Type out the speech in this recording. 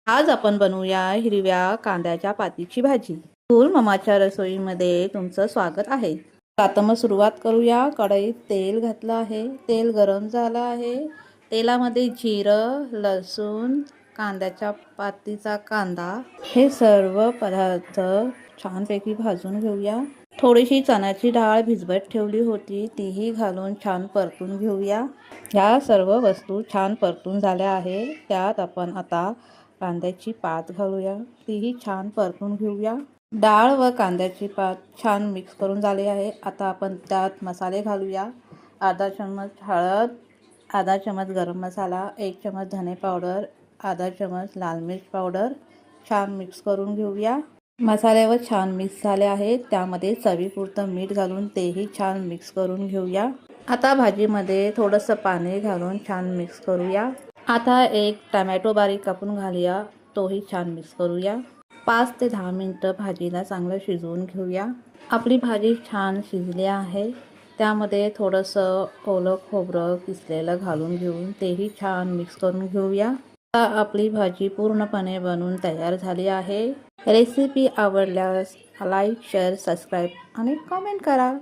आज आपण बनवूया हिरव्या कांद्याच्या पातीची भाजी। फुल ममाच्या रसोईमध्ये तुमचं स्वागत आहे। आता मग सुरुवात करूया। कढईत तेल घातलं आहे, तेल गरम झालं आहे। तेलामध्ये जिरं, लसूण, कांद्याच्या पातीचा कांदा हे सर्व पदार्थ छानपैकी भाजून घेऊया। थोडीशी चण्याची डाळ भिजवत ठेवली होती, तीही घालून छान परतून घेऊया। ह्या सर्व वस्तू छान परतून झाल्या आहे। त्यात आपण आता कांद्याची पात घालूया, तीही छान परतून घेऊया। डाळ व कांद्याची पात छान मिक्स करून झाली आहे। आता आपण त्यात मसाले घालूया। अर्धा चम्मच हळद, आधा चम्मच गरम मसाला, 1 चम्मच धने पावडर, आधा चम्मच लाल मिर्च पावडर छान मिक्स करून घेऊया। मसाल्यावर छान मिक्स झाले आहे। त्यामध्ये चवीपुरतं मीठ घालून तेही छान मिक्स करून घेऊया। आता भाजीमध्ये थोडंसं पाणी घालून छान मिक्स करूया। आता एक टोमॅटो बारीक कापून घालूया, तोही छान मिक्स करूया। 5 ते 10 मिनिटं भाजीला चांगलं शिजवून घेऊया। आपली भाजी छान शिजली आहे। त्यामध्ये थोडंसं ओलं खोबरं किसलेलं घालून घेऊन तेही छान मिक्स करून घेऊया। आता आपली भाजी पूर्णपणे बनवून तयार झाली आहे। रेसिपी आवडल्यास लाईक, शेअर, सबस्क्राईब आणि कमेंट करा।